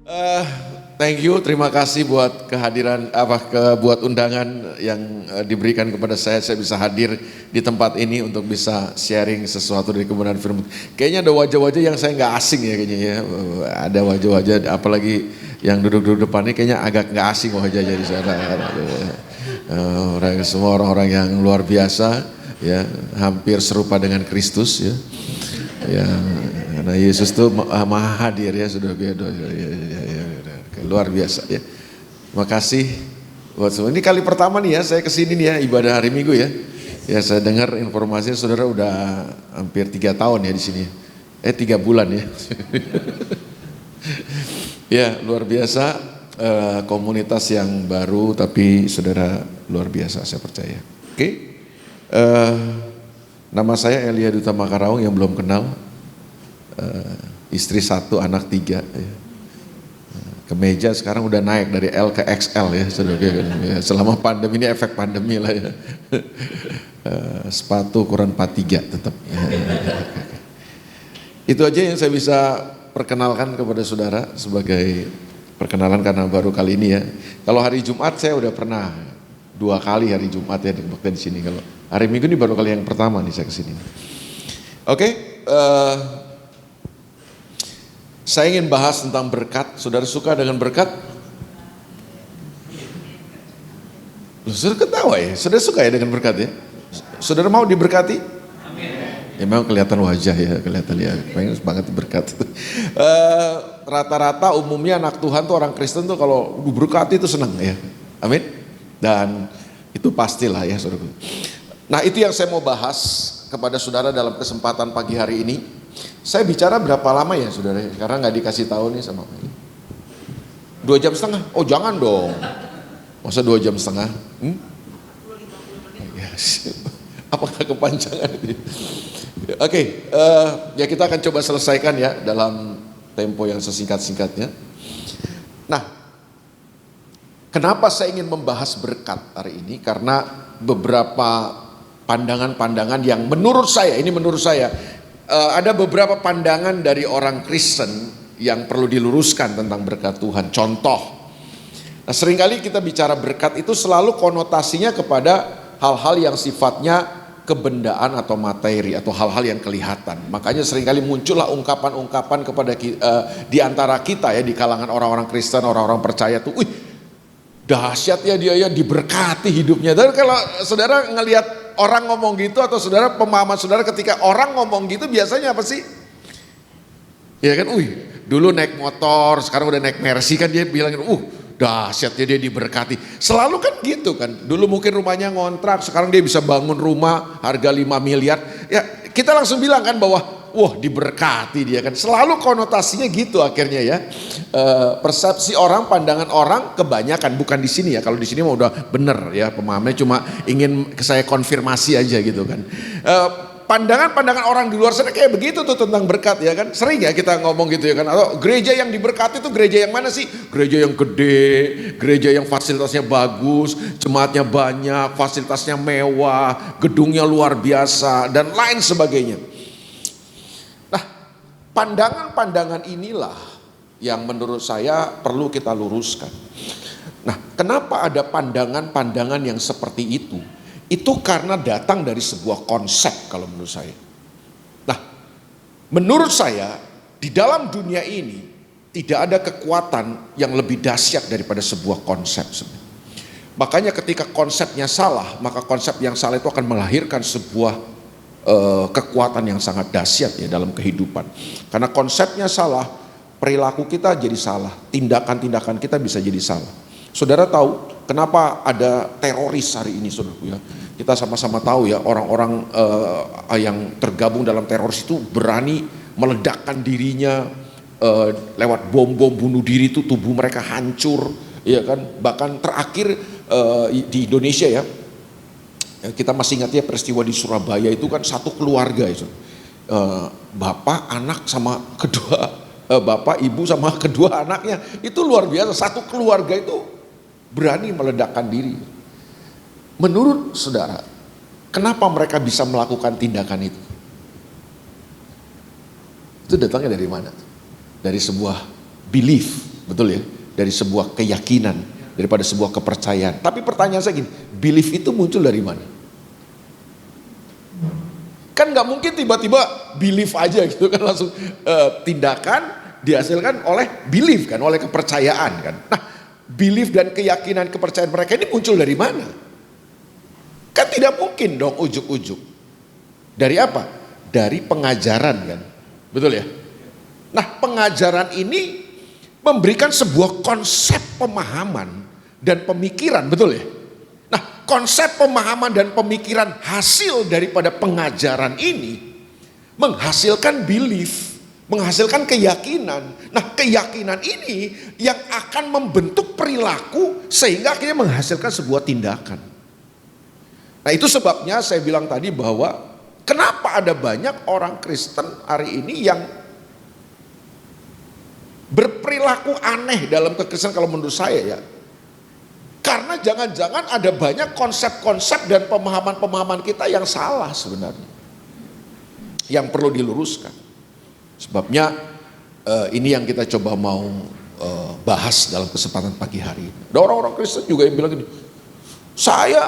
Eh, Thank you, terima kasih buat kehadiran buat undangan yang diberikan kepada saya bisa hadir di tempat ini untuk bisa sharing sesuatu dari kebenaran firman. Kayaknya ada wajah-wajah yang saya nggak asing ya kayaknya ya. Ada wajah-wajah apalagi yang duduk-duduk depan ini kayaknya agak nggak asing wajahnya di sana. Semua orang-orang yang luar biasa ya, hampir serupa dengan Kristus ya. Ya, karena Yesus tuh maha hadir ya, sudah beda ya. Luar biasa ya. Terima kasih buat semua. Ini kali pertama nih ya saya kesini nih ya, ibadah hari Minggu ya. Ya saya dengar informasinya saudara udah hampir 3 tahun ya di sini. 3 bulan ya. Ya luar biasa, komunitas yang baru tapi saudara luar biasa saya percaya. Oke. Nama saya Elia Duta Makarawang yang belum kenal. Istri 1, anak 3 ya. Kemeja sekarang udah naik dari L ke XL ya, saudara. Selama pandemi ini efek pandemi lah ya. Sepatu ukuran 43 tetap. Itu aja yang saya bisa perkenalkan kepada saudara sebagai perkenalan karena baru kali ini ya. Kalau hari Jumat saya udah pernah 2 kali hari Jumat ya di sini. Kalau hari Minggu ini baru kali yang pertama nih saya kesini. Oke. Saya ingin bahas tentang berkat. Saudara suka dengan berkat? Saudara ketawa ya? Saudara suka ya dengan berkat ya? Saudara mau diberkati? Amin. Ya memang kelihatan wajah ya, kelihatan ya, pengen banget berkat. Rata-rata umumnya anak Tuhan tuh orang Kristen tuh kalau diberkati itu senang ya. Amin. Dan itu pastilah ya saudara. Nah itu yang saya mau bahas kepada saudara dalam kesempatan pagi hari ini. Saya bicara berapa lama ya saudara? Karena nggak dikasih tahu nih sama ini. 2 jam setengah? Oh jangan dong. Masa 2 jam setengah? Apakah kepanjangan itu? Oke, ya kita akan coba selesaikan ya dalam tempo yang sesingkat-singkatnya. Nah, kenapa saya ingin membahas berkat hari ini? Karena beberapa pandangan-pandangan yang menurut saya, ada beberapa pandangan dari orang Kristen yang perlu diluruskan tentang berkat Tuhan. Contoh, nah seringkali kita bicara berkat itu selalu konotasinya kepada hal-hal yang sifatnya kebendaan atau materi atau hal-hal yang kelihatan. Makanya seringkali muncullah ungkapan-ungkapan kepada di antara kita ya, di kalangan orang-orang Kristen, orang-orang percaya tuh, wih dahsyat ya dia ya, diberkati hidupnya. Dan kalau saudara ngelihat orang ngomong gitu atau saudara pemahaman saudara ketika orang ngomong gitu biasanya apa sih? Ya kan, dulu naik motor, sekarang udah naik Mercy kan dia bilangin, dahsyat ya dia diberkati. Selalu kan gitu kan. Dulu mungkin rumahnya ngontrak, sekarang dia bisa bangun rumah harga 5 miliar. Ya kita langsung bilang kan bahwa wah diberkati dia kan. Selalu konotasinya gitu akhirnya ya. Persepsi orang, pandangan orang kebanyakan bukan di sini ya. Kalau di sini mah udah bener ya pemahamannya, cuma ingin saya konfirmasi aja gitu kan. Pandangan-pandangan orang di luar sana kayak begitu tuh tentang berkat ya kan. Sering ya kita ngomong gitu ya kan. Atau gereja yang diberkati itu gereja yang mana sih? Gereja yang gede, gereja yang fasilitasnya bagus, jemaatnya banyak, fasilitasnya mewah, gedungnya luar biasa dan lain sebagainya. Nah, pandangan-pandangan inilah yang menurut saya perlu kita luruskan. Nah, kenapa ada pandangan-pandangan yang seperti itu? Itu karena datang dari sebuah konsep kalau menurut saya. Nah, menurut saya di dalam dunia ini tidak ada kekuatan yang lebih dahsyat daripada sebuah konsep. Makanya ketika konsepnya salah, maka konsep yang salah itu akan melahirkan sebuah kekuatan yang sangat dahsyat ya dalam kehidupan. Karena konsepnya salah, perilaku kita jadi salah, tindakan-tindakan kita bisa jadi salah. Saudara tahu kenapa ada teroris hari ini, saudaraku ya? Kita sama-sama tahu ya, orang-orang yang tergabung dalam teroris itu berani meledakkan dirinya lewat bom-bom bunuh diri, itu tubuh mereka hancur, ya kan? Bahkan terakhir di Indonesia ya, kita masih ingat ya peristiwa di Surabaya itu kan satu keluarga itu, bapak, anak sama bapak, ibu sama kedua anaknya, itu luar biasa. Satu keluarga itu berani meledakkan diri. Menurut saudara, kenapa mereka bisa melakukan tindakan itu? Itu datangnya dari mana? Dari sebuah belief, betul ya? Dari sebuah keyakinan, daripada sebuah kepercayaan. Tapi pertanyaan saya gini, belief itu muncul dari mana? Kan nggak mungkin tiba-tiba belief aja gitu kan, langsung tindakan dihasilkan oleh belief kan, oleh kepercayaan kan. Nah, belief dan keyakinan kepercayaan mereka ini muncul dari mana? Kan tidak mungkin dong ujuk-ujuk. Dari apa? Dari pengajaran kan, betul ya? Nah, pengajaran ini memberikan sebuah konsep pemahaman dan pemikiran, betul ya? Nah, konsep pemahaman dan pemikiran hasil daripada pengajaran ini menghasilkan belief, menghasilkan keyakinan. Nah, keyakinan ini yang akan membentuk perilaku sehingga akhirnya menghasilkan sebuah tindakan. Nah, itu sebabnya saya bilang tadi bahwa kenapa ada banyak orang Kristen hari ini yang berperilaku aneh dalam kekristenan kalau menurut saya ya. Karena jangan-jangan ada banyak konsep-konsep dan pemahaman-pemahaman kita yang salah sebenarnya. Yang perlu diluruskan. Sebabnya ini yang kita coba mau bahas dalam kesempatan pagi hari ini. Ada orang-orang Kristen juga yang bilang gini, saya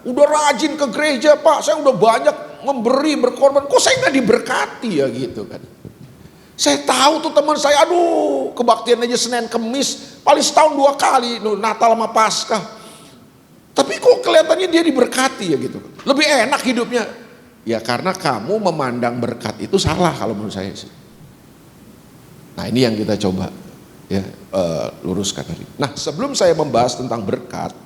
udah rajin ke gereja Pak, saya udah banyak memberi, berkorban, kok saya nggak diberkati ya gitu kan. Saya tahu tuh teman saya, aduh kebaktian aja Senin Kemis, paling setahun 2 kali, Natal sama Paskah. Tapi kok kelihatannya dia diberkati ya gitu. Lebih enak hidupnya. Ya karena kamu memandang berkat itu salah kalau menurut saya sih. Nah ini yang kita coba ya luruskan hari. Nah sebelum saya membahas tentang berkat,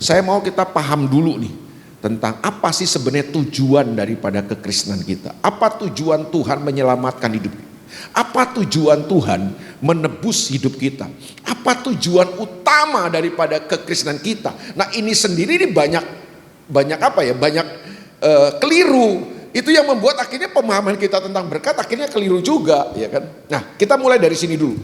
saya mau kita paham dulu nih tentang apa sih sebenarnya tujuan daripada kekristenan kita. Apa tujuan Tuhan menyelamatkan hidup kita? Apa tujuan Tuhan menebus hidup kita? Apa tujuan utama daripada kekristenan kita? Nah ini sendiri ini banyak apa ya? Banyak keliru. Itu yang membuat akhirnya pemahaman kita tentang berkat akhirnya keliru juga, ya kan? Nah kita mulai dari sini dulu.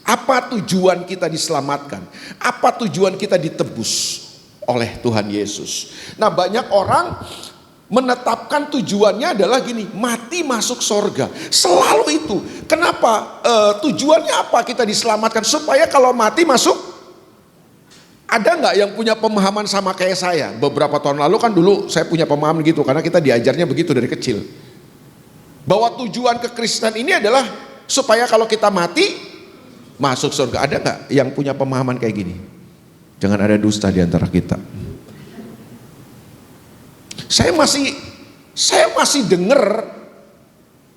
Apa tujuan kita diselamatkan? Apa tujuan kita ditebus oleh Tuhan Yesus? Nah banyak orang menetapkan tujuannya adalah gini, mati masuk sorga. Selalu itu. Kenapa? Tujuannya apa kita diselamatkan? Supaya kalau mati masuk. Ada nggak yang punya pemahaman sama kayak saya? Beberapa tahun lalu kan dulu saya punya pemahaman gitu. Karena kita diajarnya begitu dari kecil. Bahwa tujuan kekristenan ini adalah supaya kalau kita mati masuk surga. Ada nggak yang punya pemahaman kayak gini? Jangan ada dusta di antara kita. Saya masih dengar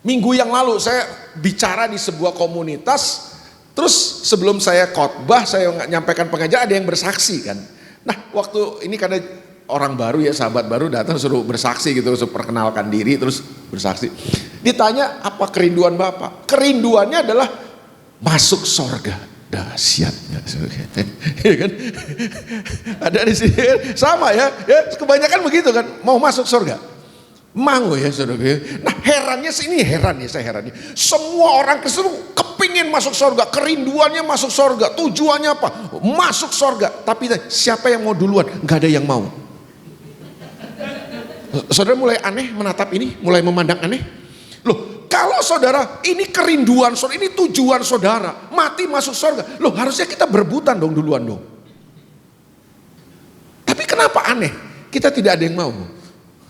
minggu yang lalu saya bicara di sebuah komunitas, terus sebelum saya khotbah saya menyampaikan pengajaran ada yang bersaksi kan. Nah waktu ini karena orang baru ya, sahabat baru datang suruh bersaksi gitu, suruh perkenalkan diri terus bersaksi. Ditanya apa kerinduan Bapak? Kerinduannya adalah masuk sorga. Dahsyatnya, ya kan? Ada di sini sama ya, kebanyakan begitu kan, mau masuk surga, mau ya saudara. Nah herannya sih, ini heran ya, saya herannya, semua orang Kristen kepingin masuk surga, kerinduannya masuk surga, tujuannya apa? Masuk surga. Tapi siapa yang mau duluan? Nggak ada yang mau. Saudara mulai aneh menatap ini, mulai memandang aneh. Loh, kalau saudara ini kerinduan saudara, ini tujuan saudara, mati masuk surga, loh harusnya kita berebutan dong duluan dong. Tapi kenapa aneh? Kita tidak ada yang mau.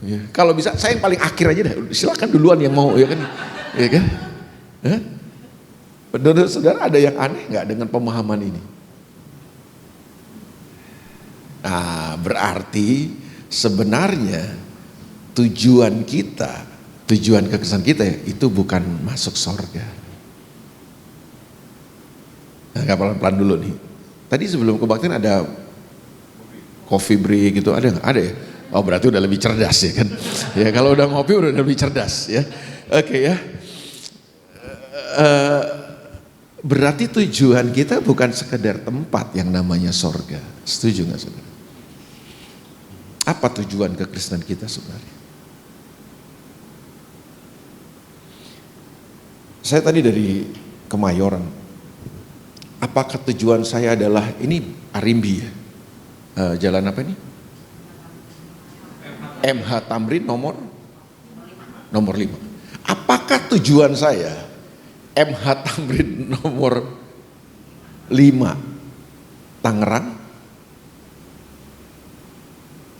Ya, kalau bisa saya yang paling akhir aja dah, silakan duluan yang mau ya kan? Ya kan? Menurut saudara ada yang aneh nggak dengan pemahaman ini? Nah, berarti sebenarnya tujuan kita, tujuan kekristenan kita ya, itu bukan masuk surga. Nah, pelan-pelan dulu nih. Tadi sebelum kebaktian ada coffee break gitu, ada nggak? Ada ya? Oh berarti udah lebih cerdas ya kan? Ya kalau udah ngopi udah lebih cerdas ya. Oke ya. Berarti tujuan kita bukan sekedar tempat yang namanya surga. Setuju nggak saudara? Apa tujuan kekristenan kita sebenarnya? Saya tadi dari Kemayoran. Apakah tujuan saya adalah ini Arimbi ya? Jalan apa ini? MH Tamrin nomor 5. Apakah tujuan saya MH Tamrin nomor Tangerang.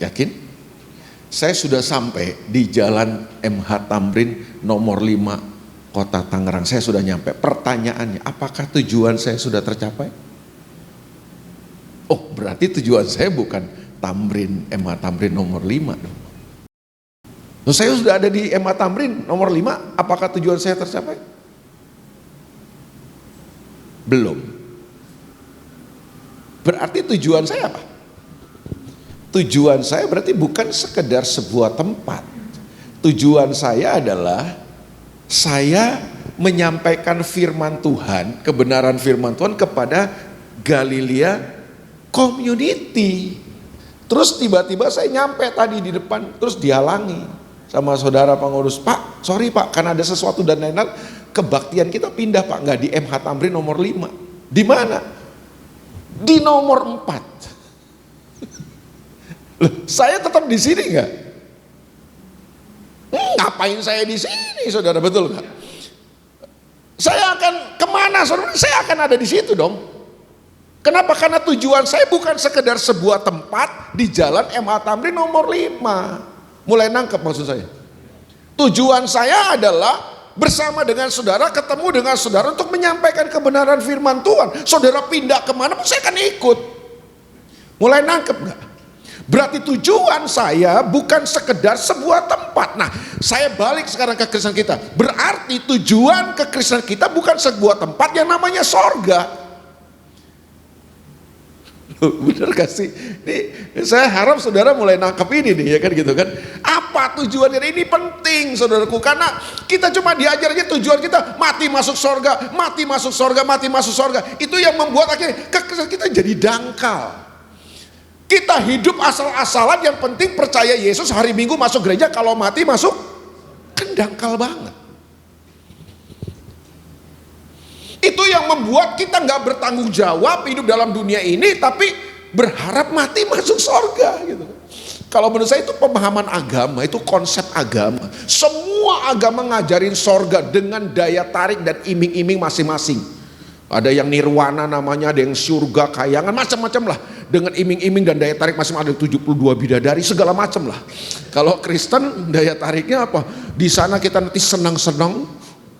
Yakin? Saya sudah sampai di Jalan MH Tamrin nomor 5 Kota Tangerang. Saya sudah nyampe. Pertanyaannya, apakah tujuan saya sudah tercapai? Oh, berarti tujuan saya bukan Tamrin, MH Tamrin nomor 5 dong. Saya sudah ada di MH Tamrin nomor 5, apakah tujuan saya tercapai? Belum. Berarti tujuan saya apa? Tujuan saya berarti bukan sekedar sebuah tempat. Tujuan saya adalah saya menyampaikan firman Tuhan, kebenaran firman Tuhan kepada Galilea Community. Terus tiba-tiba saya nyampe tadi di depan, terus dihalangi sama saudara pengurus. Pak, sorry Pak, karena ada sesuatu dan lain-lain, kebaktian kita pindah Pak, nggak di MH Tamrin nomor 5. Di mana? Di nomor 4. Saya tetap di sini nggak? Ngapain saya di sini, saudara, betul nggak? Saya akan kemana, saudara? Saya akan ada di situ dong. Kenapa? Karena tujuan saya bukan sekedar sebuah tempat di Jalan MH Tamrin nomor 5. Mulai nangkep maksud saya. Tujuan saya adalah bersama dengan saudara, ketemu dengan saudara untuk menyampaikan kebenaran firman Tuhan. Saudara pindah kemana pun saya akan ikut. Mulai nangkep nggak? Berarti tujuan saya bukan sekedar sebuah tempat. Nah, saya balik sekarang ke Kristen kita. Berarti tujuan kekristenan kita bukan sebuah tempat yang namanya sorga. Bener gak sih? Ini, saya harap saudara mulai nangkep ini nih, ya kan gitu kan. Apa tujuannya? Ini penting saudaraku, karena kita cuma diajar aja tujuan kita mati masuk sorga, mati masuk sorga, mati masuk sorga. Itu yang membuat akhirnya kekristenan kita jadi dangkal. Kita hidup asal-asalan, yang penting percaya Yesus, hari Minggu masuk gereja, kalau mati masuk, kan dangkal banget. Itu yang membuat kita nggak bertanggung jawab hidup dalam dunia ini, tapi berharap mati masuk sorga gitu. Kalau menurut saya itu pemahaman agama, itu konsep agama. Semua agama ngajarin sorga dengan daya tarik dan iming-iming masing-masing. Ada yang nirwana namanya, ada yang surga kayangan, macam-macam lah. Dengan iming-iming dan daya tarik masing-masing, ada 72 bidadari, segala macam lah. Kalau Kristen daya tariknya apa? Di sana kita nanti senang-senang,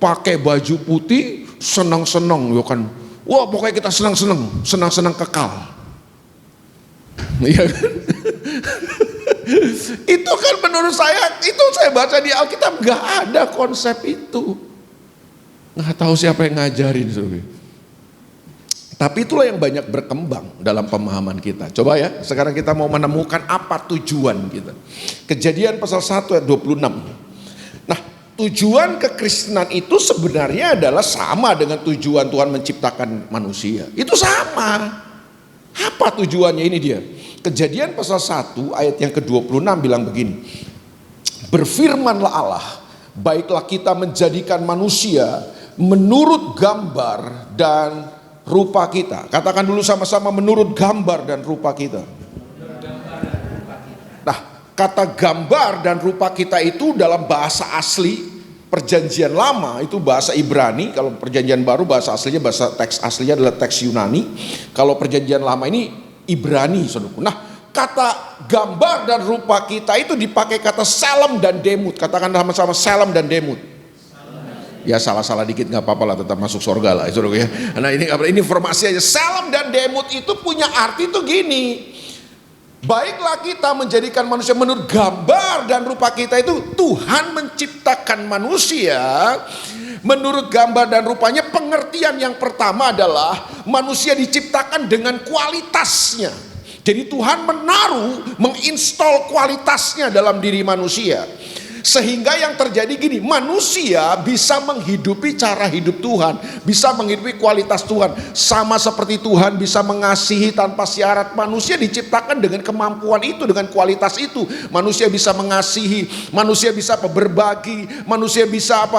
pakai baju putih, senang-senang, ya kan? Wah, pokoknya kita senang-senang, senang-senang kekal. Iya kan? Itu kan menurut saya, itu saya baca di Alkitab, nggak ada konsep itu. Nggak tahu siapa yang ngajarin, saudara. Tapi itulah yang banyak berkembang dalam pemahaman kita. Coba ya, sekarang kita mau menemukan apa tujuan kita. Kejadian pasal 1 ayat 26. Nah, tujuan kekristenan itu sebenarnya adalah sama dengan tujuan Tuhan menciptakan manusia. Itu sama. Apa tujuannya? Ini dia. Kejadian pasal 1 ayat yang ke-26 bilang begini. Berfirmanlah Allah, baiklah kita menjadikan manusia menurut gambar dan rupa kita. Katakan dulu sama-sama, menurut gambar dan rupa kita. Nah, kata gambar dan rupa kita itu dalam bahasa asli perjanjian lama itu bahasa Ibrani. Kalau perjanjian baru bahasa aslinya, bahasa teks aslinya adalah teks Yunani. Kalau perjanjian lama ini Ibrani, saudaraku. Nah, kata gambar dan rupa kita itu dipakai kata Salem dan Demut. Katakan sama-sama, Salem dan Demut. Ya salah-salah dikit nggak apa-apa lah, tetap masuk surga lah, saudara ya. Nah ini informasi aja. Salem dan Demut itu punya arti tuh gini. Baiklah kita menjadikan manusia menurut gambar dan rupa kita, itu Tuhan menciptakan manusia menurut gambar dan rupanya. Pengertian yang pertama adalah manusia diciptakan dengan kualitasnya. Jadi Tuhan menginstall kualitasnya dalam diri manusia. Sehingga yang terjadi gini, manusia bisa menghidupi cara hidup Tuhan, bisa menghidupi kualitas Tuhan. Sama seperti Tuhan bisa mengasihi tanpa syarat, manusia diciptakan dengan kemampuan itu, dengan kualitas itu. Manusia bisa mengasihi, manusia bisa berbagi, manusia bisa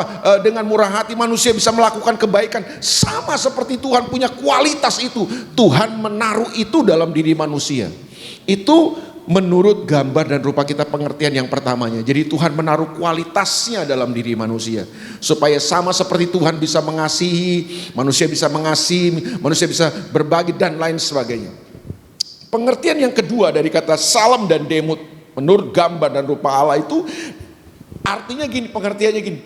dengan murah hati, manusia bisa melakukan kebaikan. Sama seperti Tuhan punya kualitas itu, Tuhan menaruh itu dalam diri manusia. Itu menurut gambar dan rupa kita, pengertian yang pertamanya. Jadi Tuhan menaruh kualitasnya dalam diri manusia, supaya sama seperti Tuhan bisa mengasihi, manusia bisa mengasihi, manusia bisa berbagi dan lain sebagainya. Pengertian yang kedua dari kata salam dan demut, menurut gambar dan rupa Allah, itu artinya gini, pengertiannya gini.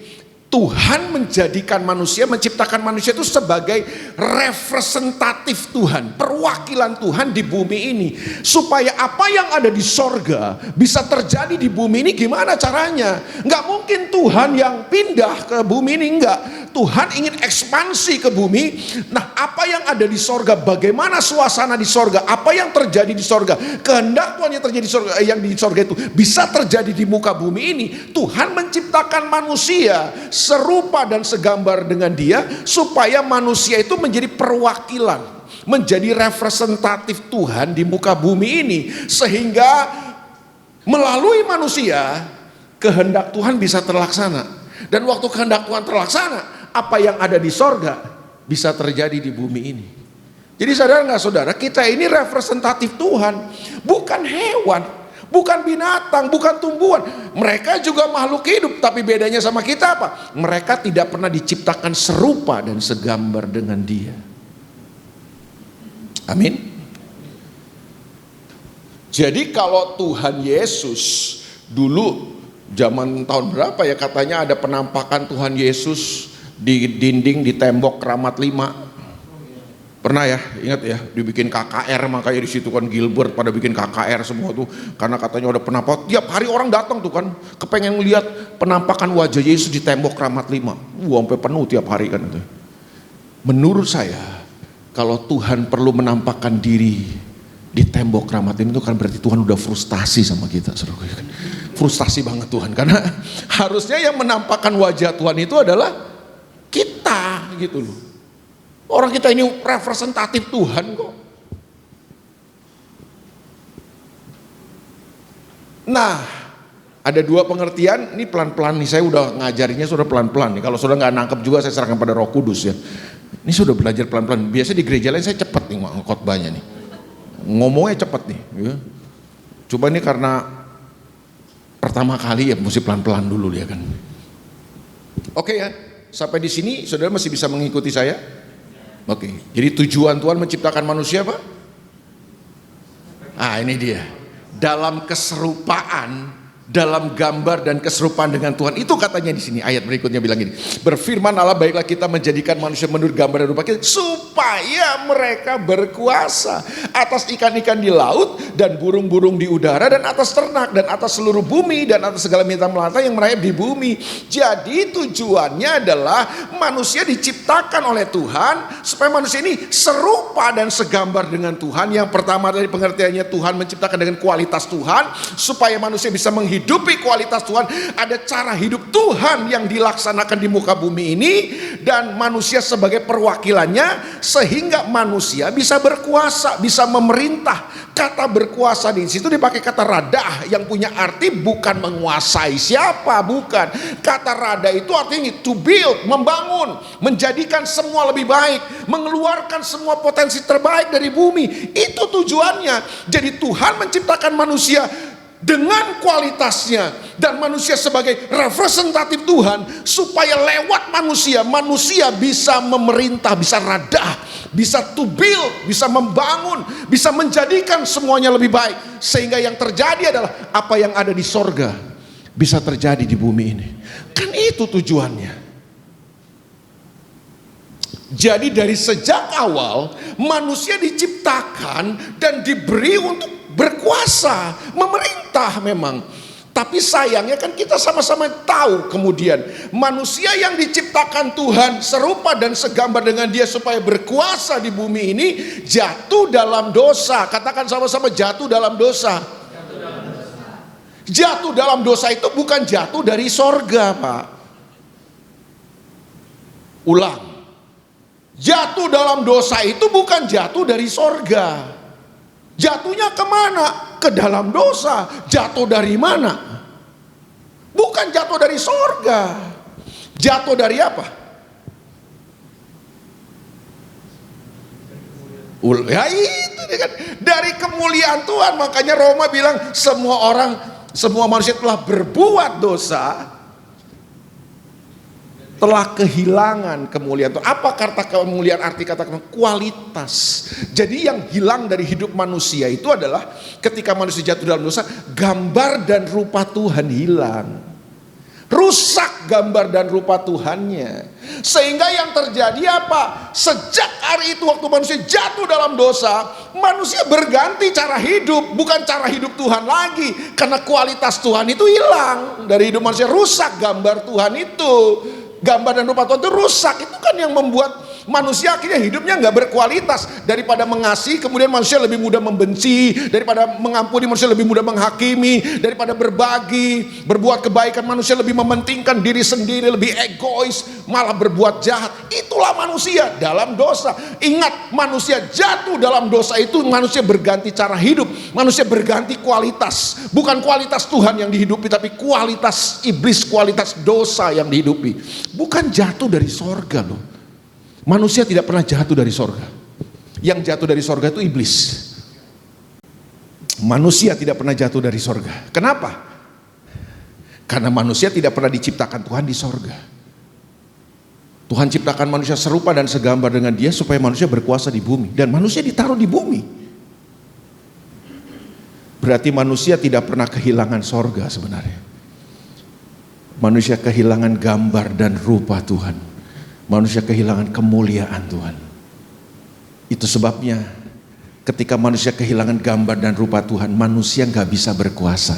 Tuhan menjadikan manusia, menciptakan manusia itu sebagai representatif Tuhan, perwakilan Tuhan di bumi ini. Supaya apa yang ada di sorga bisa terjadi di bumi ini, gimana caranya? Nggak mungkin Tuhan yang pindah ke bumi ini, enggak. Tuhan ingin ekspansi ke bumi. Nah, apa yang ada di sorga, bagaimana suasana di sorga, apa yang terjadi di sorga, kehendak Tuhan yang terjadi di sorga, yang di sorga itu bisa terjadi di muka bumi ini. Tuhan menciptakan manusia serupa dan segambar dengan Dia, supaya manusia itu menjadi perwakilan, menjadi representatif Tuhan di muka bumi ini, sehingga melalui manusia kehendak Tuhan bisa terlaksana. Dan waktu kehendak Tuhan terlaksana, apa yang ada di sorga bisa terjadi di bumi ini. Jadi sadar nggak saudara, kita ini representatif Tuhan, bukan hewan, bukan binatang, bukan tumbuhan. Mereka juga makhluk hidup, tapi bedanya sama kita apa? Mereka tidak pernah diciptakan serupa dan segambar dengan Dia. Amin. Jadi kalau Tuhan Yesus dulu zaman tahun berapa ya, katanya ada penampakan Tuhan Yesus di dinding, di tembok Keramat 5. Pernah ya, ingat ya, dibikin KKR, makanya di situ kan Gilbert pada bikin KKR semua tuh, karena katanya ada penampakan. Tiap hari orang datang tuh kan, kepengen lihat penampakan wajah Yesus di tembok Keramat 5. Sampai penuh tiap hari kan itu. Menurut saya, kalau Tuhan perlu menampakkan diri di tembok Keramat 5 itu kan berarti Tuhan udah frustasi sama kita, saudara. Frustasi banget Tuhan, karena harusnya yang menampakkan wajah Tuhan itu adalah kita gitu loh. Orang kita ini representatif Tuhan kok. Nah, ada dua pengertian, ini pelan-pelan nih, saya udah ngajarinya sudah pelan-pelan nih. Kalau sudah nggak nangkep juga saya serahkan pada Roh Kudus ya. Ini sudah belajar pelan-pelan. Biasa di gereja lain saya cepet nih khotbahnya nih. Ngomongnya cepet nih. Ya. Coba ini karena pertama kali ya mesti pelan-pelan dulu ya kan. Oke ya, sampai di sini saudara masih bisa mengikuti saya? Oke, jadi tujuan Tuhan menciptakan manusia apa? Ah, ini dia. Dalam keserupaan, dalam gambar dan keserupaan dengan Tuhan. Itu katanya di sini, ayat berikutnya bilang gini. Berfirman Allah, baiklah kita menjadikan manusia menurut gambar dan rupa kita, supaya mereka berkuasa atas ikan-ikan di laut dan burung-burung di udara dan atas ternak dan atas seluruh bumi dan atas segala binatang melata yang merayap di bumi. Jadi tujuannya adalah manusia diciptakan oleh Tuhan supaya manusia ini serupa dan segambar dengan Tuhan. Yang pertama dari pengertiannya, Tuhan menciptakan dengan kualitas Tuhan supaya manusia bisa menghidupi kualitas Tuhan. Ada cara hidup Tuhan yang dilaksanakan di muka bumi ini, dan manusia sebagai perwakilannya, sehingga manusia bisa berkuasa, bisa memerintah. Kata berkuasa di situ dipakai kata radah yang punya arti bukan menguasai siapa, bukan. Kata radah itu artinya to build, membangun, menjadikan semua lebih baik, mengeluarkan semua potensi terbaik dari bumi. Itu tujuannya. Jadi Tuhan menciptakan manusia dengan kualitasnya dan manusia sebagai representatif Tuhan, supaya lewat manusia, manusia bisa memerintah, bisa radah, bisa to build, bisa membangun, bisa menjadikan semuanya lebih baik. Sehingga yang terjadi adalah apa yang ada di sorga bisa terjadi di bumi ini. Kan itu tujuannya. Jadi dari sejak awal manusia diciptakan dan diberi untuk berkuasa, memerintah memang. Tapi sayangnya kan kita sama-sama tahu kemudian manusia yang diciptakan Tuhan serupa dan segambar dengan Dia supaya berkuasa di bumi ini jatuh dalam dosa. Katakan sama-sama, jatuh dalam dosa. Jatuh dalam dosa itu bukan jatuh dari sorga, Pak. Ulang. Jatuh dalam dosa itu bukan jatuh dari sorga. Jatuhnya kemana? Ke dalam dosa. Jatuh dari mana? Bukan jatuh dari sorga. Jatuh dari apa? Ya itu dia kan, dari kemuliaan Tuhan. Makanya Roma bilang semua manusia telah berbuat dosa, telah kehilangan kemuliaan Tuhan. Apa kata kemuliaan, arti kata kualitas. Jadi yang hilang dari hidup manusia itu adalah ketika manusia jatuh dalam dosa, gambar dan rupa Tuhan hilang. Rusak gambar dan rupa Tuhannya. Sehingga yang terjadi apa? Sejak hari itu waktu manusia jatuh dalam dosa, manusia berganti cara hidup, bukan cara hidup Tuhan lagi. Karena kualitas Tuhan itu hilang dari hidup manusia. Rusak gambar Tuhan itu. Gambar dan rupa Tuhan itu rusak. Itu kan yang membuat manusia akhirnya hidupnya nggak berkualitas. Daripada mengasihi, kemudian manusia lebih mudah membenci. Daripada mengampuni, manusia lebih mudah menghakimi. Daripada berbagi, berbuat kebaikan, manusia lebih mementingkan diri sendiri, lebih egois, malah berbuat jahat. Itulah manusia dalam dosa. Ingat, manusia jatuh dalam dosa itu manusia berganti cara hidup, manusia berganti kualitas. Bukan kualitas Tuhan yang dihidupi, tapi kualitas iblis, kualitas dosa yang dihidupi. Bukan jatuh dari sorga loh. Manusia tidak pernah jatuh dari sorga. Yang jatuh dari sorga itu iblis. Manusia tidak pernah jatuh dari sorga. Kenapa? Karena manusia tidak pernah diciptakan Tuhan di sorga. Tuhan ciptakan manusia serupa dan segambar dengan Dia supaya manusia berkuasa di bumi. Dan manusia ditaruh di bumi. Berarti manusia tidak pernah kehilangan sorga sebenarnya. Manusia kehilangan gambar dan rupa Tuhan. Manusia kehilangan kemuliaan Tuhan. Itu sebabnya ketika manusia kehilangan gambar dan rupa Tuhan, manusia gak bisa berkuasa,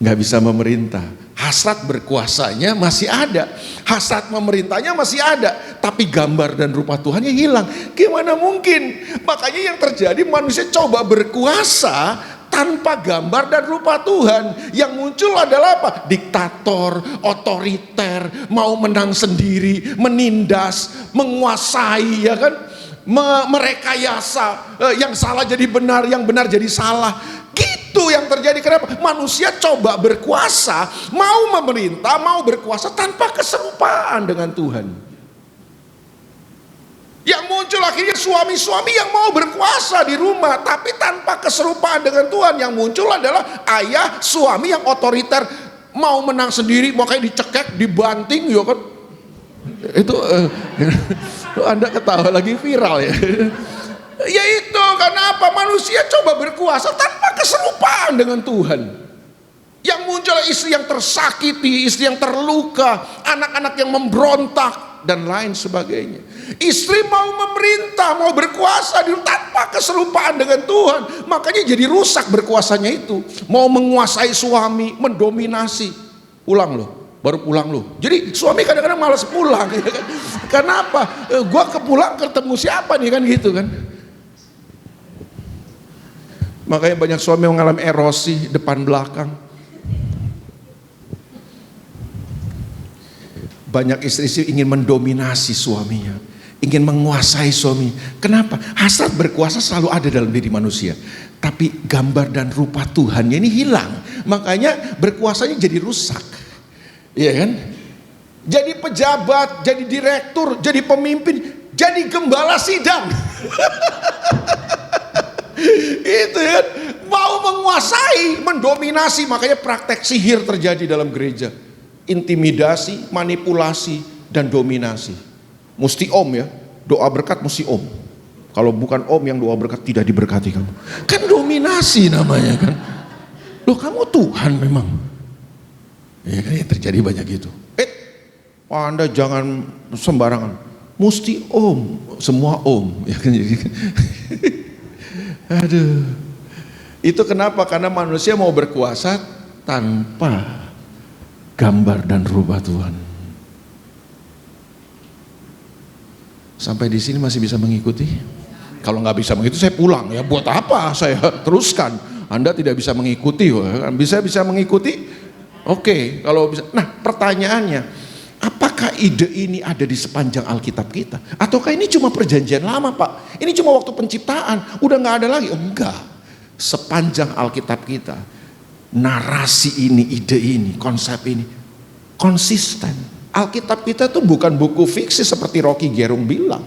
gak bisa memerintah. Hasrat berkuasanya masih ada, hasrat memerintahnya masih ada, tapi gambar dan rupa Tuhannya hilang. Gimana mungkin? Makanya yang terjadi, manusia coba berkuasa tanpa gambar dan rupa Tuhan. Yang muncul adalah apa? Diktator, otoriter, mau menang sendiri, menindas, menguasai, ya kan? Merekayasa, yang salah jadi benar, yang benar jadi salah. Gitu yang terjadi. Kenapa? Manusia coba berkuasa, mau memerintah, mau berkuasa tanpa keserupaan dengan Tuhan. Yang muncul akhirnya suami-suami yang mau berkuasa di rumah tapi tanpa keserupaan dengan Tuhan. Yang muncul adalah ayah, suami yang otoriter, mau menang sendiri, makanya dicekek, dibanting, ya kan? Itu Anda ketawa lagi viral ya. Ya itu karena apa? Manusia coba berkuasa tanpa keserupaan dengan Tuhan. Yang muncul istri yang tersakiti, istri yang terluka, anak-anak yang memberontak dan lain sebagainya. Istri mau memerintah, mau berkuasa tanpa keserupaan dengan Tuhan. Makanya jadi rusak berkuasanya itu. Mau menguasai suami, mendominasi. Ulang loh, baru pulang loh. Jadi suami kadang-kadang malas pulang, ya kan? Kenapa? Gua kepulang ketemu siapa nih kan gitu kan? Makanya banyak suami mengalami erosi depan belakang. Banyak istri-istri ingin mendominasi suaminya, ingin menguasai suami. Kenapa? Hasrat berkuasa selalu ada dalam diri manusia. Tapi gambar dan rupa Tuhannya ini hilang. Makanya berkuasanya jadi rusak. Iya kan? Jadi pejabat, jadi direktur, jadi pemimpin, jadi gembala sidang. Itu kan, mau menguasai, mendominasi. Makanya praktek sihir terjadi dalam gereja. Intimidasi, manipulasi, dan dominasi. Mesti om ya, doa berkat mesti om. Kalau bukan om yang doa berkat tidak diberkati kamu. Kan dominasi namanya kan. Loh kamu Tuhan memang. Ya kan, yang terjadi banyak gitu. Anda jangan sembarangan. Mesti om, semua om. Ya kan. Aduh. Itu kenapa? Karena manusia mau berkuasa tanpa gambar dan rupa Tuhan. Sampai di sini masih bisa mengikuti? Kalau nggak bisa mengikuti saya pulang ya. Buat apa saya teruskan? Anda tidak bisa mengikuti, bisa mengikuti? Oke, kalau bisa. Nah, pertanyaannya, apakah ide ini ada di sepanjang Alkitab kita? Ataukah ini cuma perjanjian lama, Pak? Ini cuma waktu penciptaan, udah nggak ada lagi? Oh, enggak. Sepanjang Alkitab kita, narasi ini, ide ini, konsep ini konsisten. Alkitab kita tuh bukan buku fiksi seperti Rocky Gerung bilang.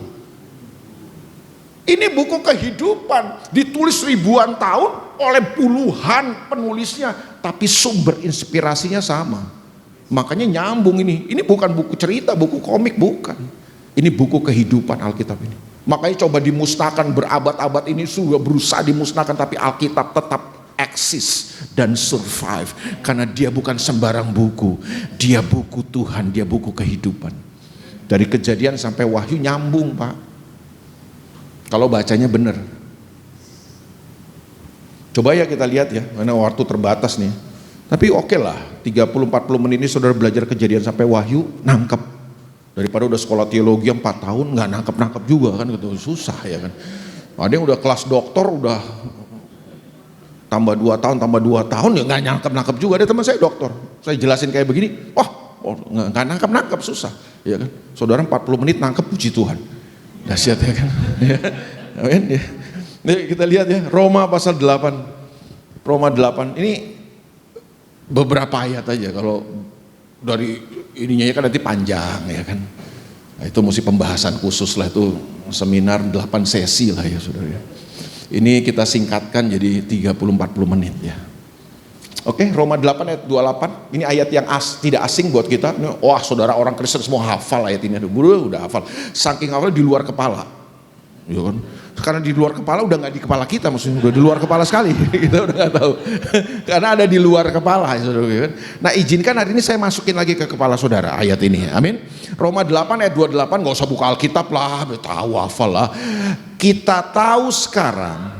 Ini buku kehidupan, ditulis ribuan tahun oleh puluhan penulisnya, tapi sumber inspirasinya sama. Makanya nyambung ini. Ini bukan buku cerita, buku komik, bukan. Ini buku kehidupan Alkitab ini. Makanya coba dimusnahkan, berabad-abad ini sudah berusaha dimusnahkan, tapi Alkitab tetap eksis dan survive. Karena dia bukan sembarang buku. Dia buku Tuhan, dia buku kehidupan. Dari Kejadian sampai Wahyu nyambung, Pak. Kalau bacanya benar. Coba ya kita lihat ya, karena waktu terbatas nih. Tapi oke lah, 30-40 menit ini saudara belajar Kejadian sampai Wahyu, nangkep. Daripada udah sekolah teologi 4 tahun, nggak nangkep-nangkep juga kan, gitu. Susah ya kan. Ada yang udah kelas doktor, udah tambah 2 tahun, ya nggak nangkep-nangkep juga. Ada teman saya dokter, saya jelasin kayak begini, nggak nangkep-nangkep, susah. Ya kan? Saudara 40 menit nangkep, puji Tuhan. Dahsyat ya kan. Amin ya. Nih kita lihat ya, Roma pasal 8. Roma 8 ini beberapa ayat aja, kalau dari ininya kan nanti panjang ya kan. Nah, itu mesti pembahasan khusus lah, itu seminar 8 sesi lah ya saudara ya. Ini kita singkatkan jadi 30-40 menit ya. Oke, Roma 8 ayat 28. Ini ayat yang tidak asing buat kita. Wah, saudara orang Kristen semua hafal ayat ini. Udah hafal. Saking hafal di luar kepala. Ya kan? Karena di luar kepala udah nggak di kepala kita, maksudnya udah di luar kepala sekali. Kita udah nggak tahu. Karena ada di luar kepala, saudara kan. Nah, izinkan hari ini saya masukin lagi ke kepala saudara ayat ini. Amin. Roma 8 ayat 28, nggak usah buka Alkitab lah, tahu hafal lah. Kita tahu sekarang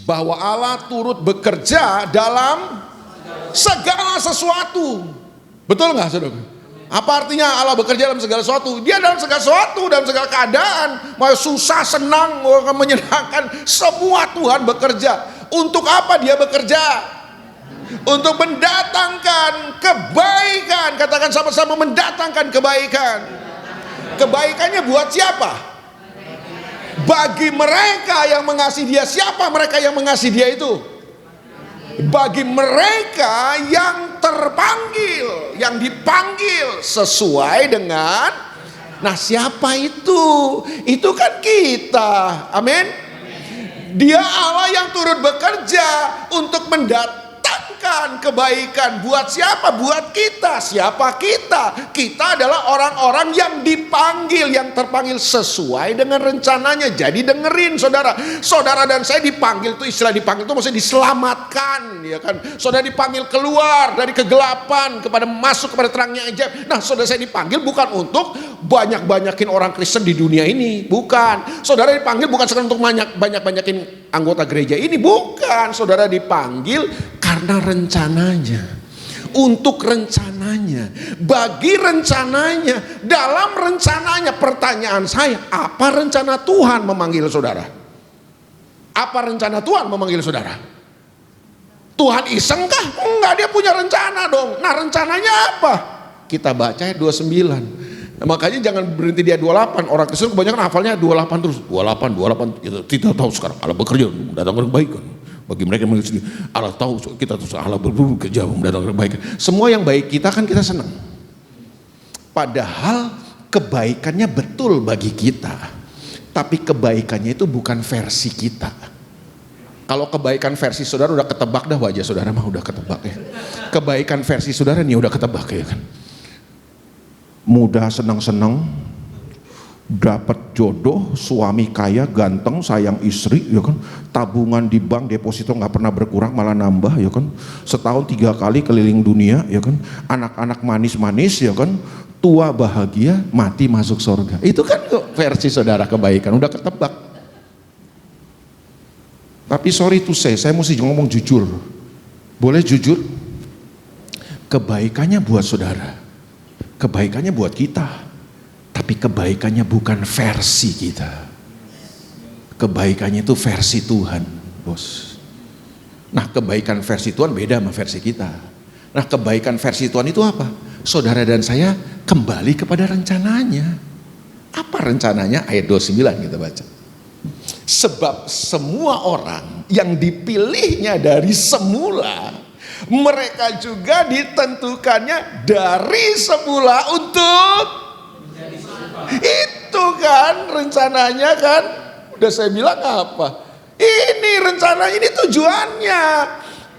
bahwa Allah turut bekerja dalam segala sesuatu. Betul nggak saudara? Apa artinya Allah bekerja dalam segala sesuatu? Dia dalam segala sesuatu, dalam segala keadaan. Mau susah, senang, menyenangkan, semua Tuhan bekerja. Untuk apa dia bekerja? Untuk mendatangkan kebaikan. Katakan sama-sama, mendatangkan kebaikan. Kebaikannya buat siapa? Bagi mereka yang mengasihi dia. Siapa mereka yang mengasihi dia itu? Bagi mereka yang terpanggil, yang dipanggil sesuai dengan, nah siapa itu? Itu kan kita, amin. Dia Allah yang turut bekerja untuk mendatangkan kebaikan. Buat siapa? Buat kita. Siapa kita? Kita adalah orang-orang yang dipanggil, yang terpanggil sesuai dengan rencananya. Jadi dengerin saudara. Saudara dan saya dipanggil, itu istilah dipanggil itu maksudnya diselamatkan, ya kan? Saudara dipanggil keluar dari kegelapan kepada masuk kepada terangnya ajaib. Nah, saudara saya dipanggil bukan untuk banyak-banyakin orang Kristen di dunia ini, bukan. Saudara dipanggil bukan sekedar untuk banyak-banyakin anggota gereja ini, bukan. Saudara dipanggil karena rencananya, untuk rencananya, bagi rencananya, dalam rencananya. Pertanyaan saya, apa rencana Tuhan memanggil saudara? Apa rencana Tuhan memanggil saudara? Tuhan iseng kah? Enggak, dia punya rencana dong. Nah, rencananya apa? Kita baca ayat 29. Nah, makanya jangan berhenti di ayat 28. Orang Kristen kebanyakan hafalnya 28 terus. 28 gitu. Kita tahu sekarang Allah bekerja mendatangkan kebaikan. Bagi mereka yang mengikuti Allah tahu, kita tahu Allah bekerja mendatangkan kebaikan. Semua yang baik kita kan kita senang. Padahal kebaikannya betul bagi kita. Tapi kebaikannya itu bukan versi kita. Kalau kebaikan versi saudara udah ketebak dah, wajah saudara mah udah ketebak ya. Kebaikan versi saudara nih udah ketebak ya kan. Mudah senang-senang, dapat jodoh, suami kaya, ganteng, sayang istri, ya kan. Tabungan di bank, deposito nggak pernah berkurang, malah nambah, ya kan. Setahun 3 kali keliling dunia, ya kan. Anak-anak manis-manis, ya kan. Tua bahagia, mati masuk surga. Itu kan versi saudara kebaikan, udah ketebak. Tapi sorry to say, saya mesti ngomong jujur. Boleh jujur? Kebaikannya buat saudara, kebaikannya buat kita, tapi kebaikannya bukan versi kita. Kebaikannya itu versi Tuhan, bos. Nah, kebaikan versi Tuhan beda sama versi kita. Nah, kebaikan versi Tuhan itu apa? Saudara dan saya kembali kepada rencananya. Apa rencananya? Ayat 29 kita baca. Sebab semua orang yang dipilihnya dari semula, mereka juga ditentukannya dari semula untuk itu kan rencananya kan. Udah saya bilang apa? Ini rencana, ini tujuannya.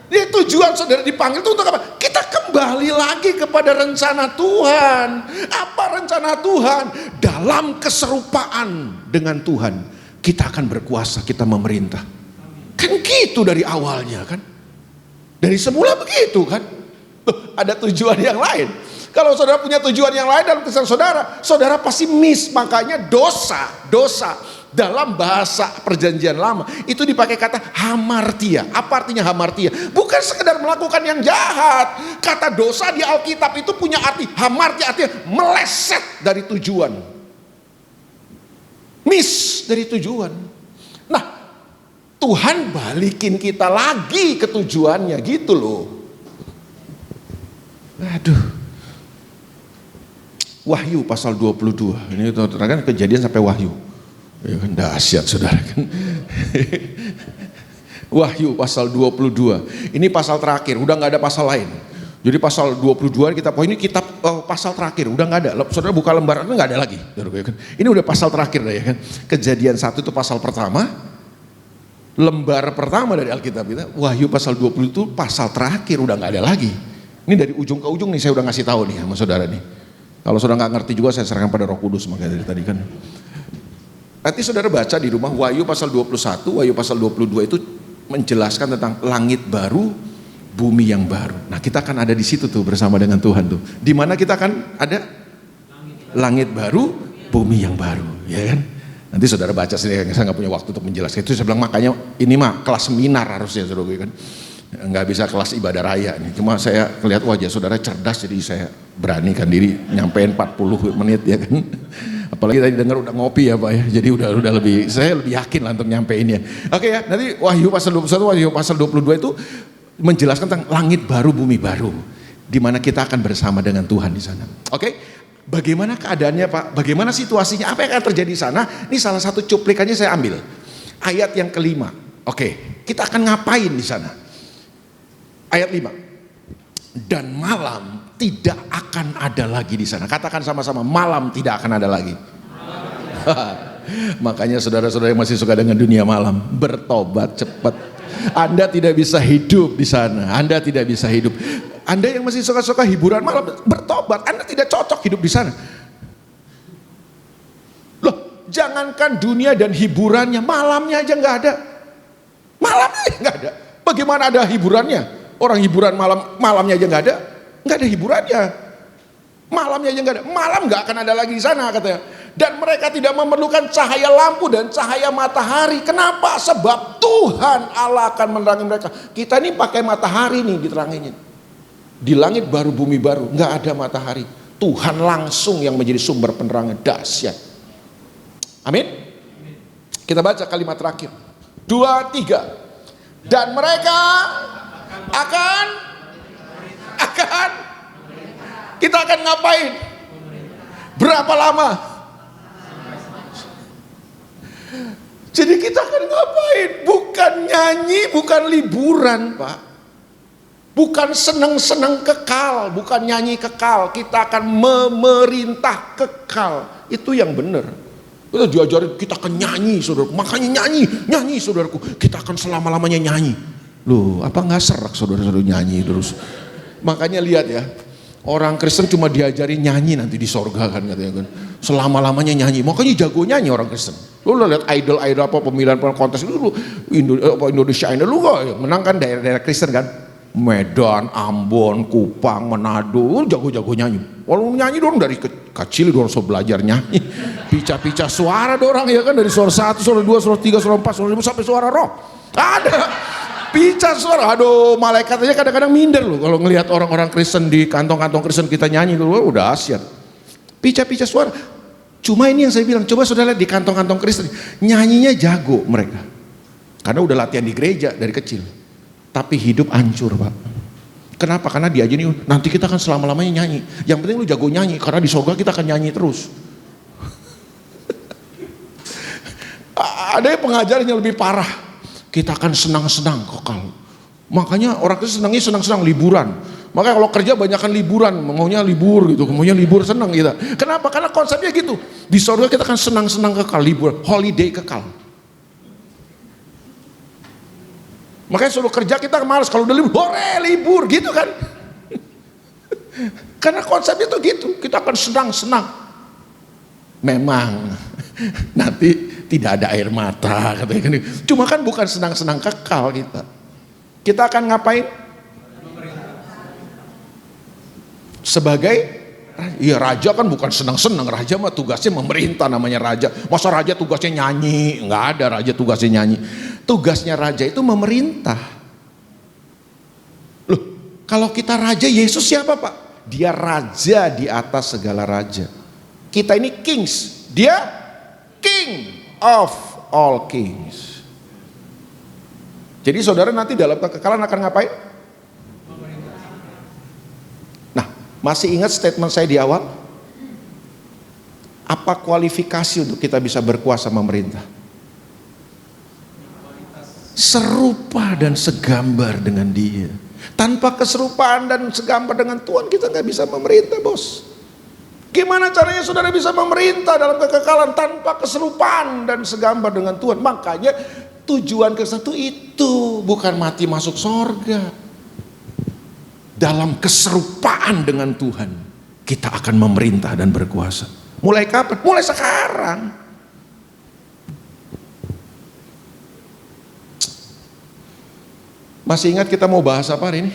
Ini tujuan saudara dipanggil itu untuk apa? Kita kembali lagi kepada rencana Tuhan. Apa rencana Tuhan? Dalam keserupaan dengan Tuhan, kita akan berkuasa, kita memerintah. Kan gitu dari awalnya kan? Dari semula begitu kan? Ada tujuan yang lain. Kalau saudara punya tujuan yang lain dalam kehidupan saudara, saudara pasti miss. Makanya dosa dalam bahasa perjanjian lama itu dipakai kata hamartia. Apa artinya hamartia? Bukan sekedar melakukan yang jahat. Kata dosa di Alkitab itu punya arti hamartia, artinya meleset dari tujuan, miss dari tujuan. Nah, Tuhan balikin kita lagi ke tujuannya gitu loh. Aduh. Wahyu pasal 22. Ini kan kejadian sampai Wahyu. Ya kan dahsyat saudara kan. Wahyu pasal 22. Ini pasal terakhir, udah nggak ada pasal lain. Jadi pasal 22 kita, ini kitab pasal terakhir, udah nggak ada. Saudara buka lembaran nggak ada lagi. Ini udah pasal terakhir ya kan. Kejadian 1 itu pasal pertama. Lembar pertama dari Alkitab kita, Wahyu pasal 20 itu pasal terakhir, udah nggak ada lagi. Ini dari ujung ke ujung nih saya udah ngasih tahu nih sama saudara nih. Kalau saudara nggak ngerti juga saya serahkan pada Roh Kudus, makanya dari tadi kan. Nanti saudara baca di rumah Wahyu pasal 21, Wahyu pasal 22 itu menjelaskan tentang langit baru, bumi yang baru. Nah kita akan ada di situ tuh bersama dengan Tuhan tuh. Di mana kita akan ada langit baru, bumi yang baru, ya kan? Nanti saudara baca sendiri, saya nggak punya waktu untuk menjelaskan itu. Saya bilang makanya ini mah kelas seminar harusnya saudara kan. Nggak bisa kelas ibadah raya nih. Cuma saya lihat wajah saudara cerdas, jadi saya beranikan diri nyampein 40 menit ya kan. Apalagi tadi dengar udah ngopi ya Pak ya. Jadi udah lebih, saya lebih yakin lah untuk nyampein ya. Oke ya, nanti Wahyu pasal 21, Wahyu pasal 22 itu menjelaskan tentang langit baru, bumi baru, di mana kita akan bersama dengan Tuhan di sana. Oke, bagaimana keadaannya Pak? Bagaimana situasinya? Apa yang akan terjadi di sana? Ini salah satu cuplikannya saya ambil. Ayat yang kelima. Oke, kita akan ngapain di sana? Ayat 5. Dan malam tidak akan ada lagi di sana. Katakan sama-sama, malam tidak akan ada lagi. Makanya saudara-saudara yang masih suka dengan dunia malam, bertobat cepat. Anda tidak bisa hidup di sana. Anda tidak bisa hidup. Anda yang masih suka-suka hiburan malam, bertobat. Anda tidak cocok hidup di sana. Loh, jangankan dunia dan hiburannya, malamnya aja nggak ada. Malamnya nggak ada. Bagaimana ada hiburannya? Orang hiburan malamnya aja nggak ada hiburannya. Malamnya aja nggak ada. Malam nggak akan ada lagi di sana katanya. Dan mereka tidak memerlukan cahaya lampu dan cahaya matahari. Kenapa? Sebab Tuhan Allah akan menerangi mereka. Kita ini pakai matahari nih diterangin. Di langit baru, bumi baru, nggak ada matahari. Tuhan langsung yang menjadi sumber penerangan, dahsyat. Amin. Kita baca kalimat terakhir. 2, 3. Dan mereka akan kita akan ngapain? Berapa lama? Jadi kita akan ngapain? Bukan nyanyi, bukan liburan Pak. Bukan senang-senang kekal, bukan nyanyi kekal. Kita akan memerintah kekal. Itu yang benar. Kita diajarin kita akan nyanyi saudaraku. Makanya nyanyi saudaraku. Kita akan selama-lamanya nyanyi. Loh, apa nggak serak saudara-saudara nyanyi terus? Makanya lihat ya, orang Kristen cuma diajari nyanyi nanti di sorga kan katanya kan. Selama-lamanya nyanyi. Makanya jago nyanyi orang Kristen. Lu lihat idol apa pemilihan kontes itu lu Indonesia ini lu kok menang kan daerah-daerah Kristen kan. Medan, Ambon, Kupang, Manado, jago-jago nyanyi. Walau nyanyi dong dari kecil dong so belajar nyanyi. Pica-pica suara dorang ya kan dari suara 1, suara 2, suara 3, suara 4, suara 5 sampai suara roh. Ada. Pica suara, aduh malaikat aja kadang-kadang minder loh kalau ngelihat orang-orang Kristen di kantong-kantong Kristen kita nyanyi tuh, udah asyik. Pica-pica suara. Cuma ini yang saya bilang, coba saudara lihat di kantong-kantong Kristen, nyanyinya jago mereka. Karena udah latihan di gereja dari kecil. Tapi hidup hancur Pak. Kenapa? Karena dia aja nih, nanti kita akan selama-lamanya nyanyi. Yang penting lu jago nyanyi, karena di surga kita akan nyanyi terus. Ada yang pengajarannya lebih parah. Kita akan senang-senang kekal. Makanya orang Kristen senangnya senang-senang liburan. Makanya kalau kerja banyakkan liburan, maunya libur gitu, maunya libur senang kita. Kenapa? Karena konsepnya gitu. Di surga kita akan senang-senang kekal, libur, holiday kekal. Makanya suruh kerja kita malas, kalau udah libur, hore libur gitu kan. Karena konsepnya tuh gitu, kita akan senang-senang. Memang nanti tidak ada air mata katanya. Cuma kan bukan senang-senang kekal kita. Kita akan ngapain? Sebagai iya raja kan bukan senang-senang, raja mah tugasnya memerintah, namanya raja. Masa raja tugasnya nyanyi? Enggak ada raja tugasnya nyanyi. Tugasnya raja itu memerintah. Loh, kalau kita raja, Yesus siapa Pak? Dia raja di atas segala raja. Kita ini kings, dia king of all kings. Jadi saudara nanti dalam kekekalan akan ngapain? Nah, masih ingat statement saya di awal? Apa kualifikasi untuk kita bisa berkuasa memerintah? Serupa dan segambar dengan Dia. Tanpa keserupaan dan segambar dengan Tuhan kita nggak bisa memerintah, bos. Gimana caranya saudara bisa memerintah dalam kekekalan tanpa keserupaan dan segambar dengan Tuhan? Makanya tujuan ke-1 itu bukan mati masuk sorga. Dalam keserupaan dengan Tuhan kita akan memerintah dan berkuasa. Mulai kapan? Mulai sekarang. Masih ingat kita mau bahas apa hari ini?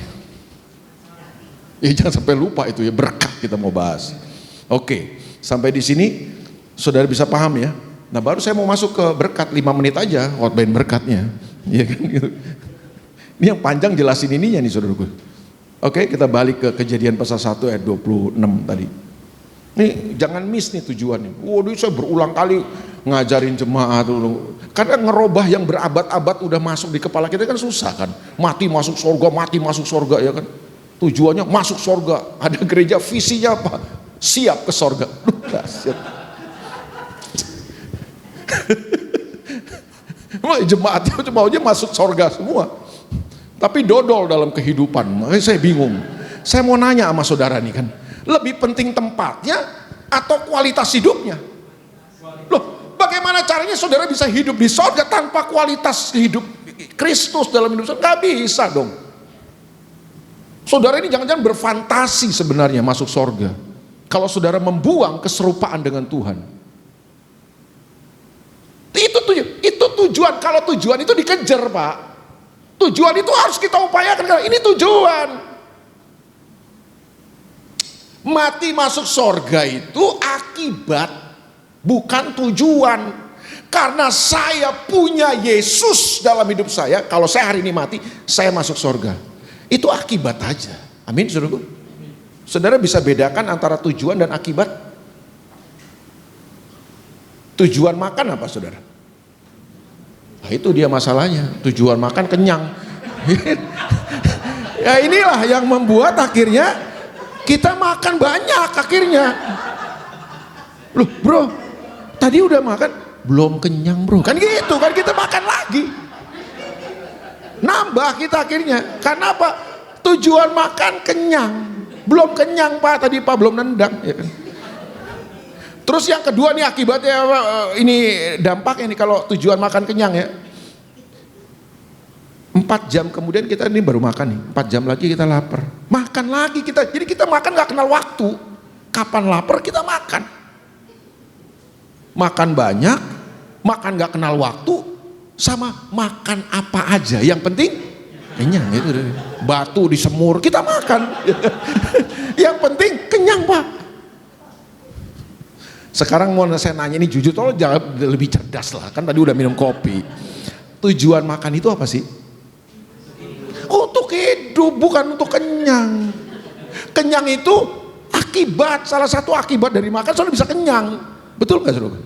Ya jangan sampai lupa itu ya, berkat kita mau bahas. Oke, sampai di sini saudara bisa paham ya. Nah baru saya mau masuk ke berkat 5 menit aja, khotbah berkatnya. Iya kan gitu. Ini yang panjang jelasin ininya nih saudaraku. Oke, kita balik ke Kejadian pasal 1 ayat 26 tadi. Nih jangan miss nih tujuannya. Waduh, saya berulang kali ngajarin jemaat dulu. Karena ngerubah yang berabad-abad udah masuk di kepala kita kan susah kan. Mati masuk surga ya kan. Tujuannya masuk surga. Ada gereja visinya apa? Siap ke surga. Jemaatnya cuma aja masuk surga semua. Tapi dodol dalam kehidupan. Makanya saya bingung. Saya mau nanya sama saudara nih kan. Lebih penting tempatnya atau kualitas hidupnya? Loh, bagaimana caranya saudara bisa hidup di surga tanpa kualitas hidup Kristus dalam hidup saudara? Gak bisa dong. Saudara ini jangan-jangan berfantasi sebenarnya masuk surga. Kalau saudara membuang keserupaan dengan Tuhan. Itu tujuan. Kalau tujuan itu dikejar Pak. Tujuan itu harus kita upayakan. Karena ini tujuan. Mati masuk surga itu akibat, bukan tujuan. Karena saya punya Yesus dalam hidup saya, kalau saya hari ini mati, saya masuk surga. Itu akibat aja. Amin, saudaraku. Saudara bisa bedakan antara tujuan dan akibat? Tujuan makan apa, saudara? Nah, itu dia masalahnya. Tujuan makan kenyang. Ya inilah yang membuat akhirnya kita makan banyak akhirnya. Loh bro, tadi udah makan? Belum kenyang bro. Kan gitu kan, kita makan lagi. Nambah kita akhirnya. Karena apa? Tujuan makan kenyang. Belum kenyang Pak, tadi Pak belum nendang. Ya kan? Terus yang kedua nih akibatnya, ini dampaknya nih kalau tujuan makan kenyang ya. 4 jam kemudian kita ini baru makan nih, 4 jam lagi kita lapar, makan lagi kita. Jadi kita makan gak kenal waktu, kapan lapar kita makan. Makan banyak, makan gak kenal waktu, sama makan apa aja, yang penting kenyang itu. Batu disemur kita makan. Yang penting kenyang Pak. Sekarang mau saya nanya ini jujur, tolong jangan lebih cerdas lah, kan tadi udah minum kopi. Tujuan makan itu apa sih? Untuk hidup, bukan untuk kenyang. Kenyang itu akibat, salah satu akibat dari makan saudara bisa kenyang. Betul nggak saudara?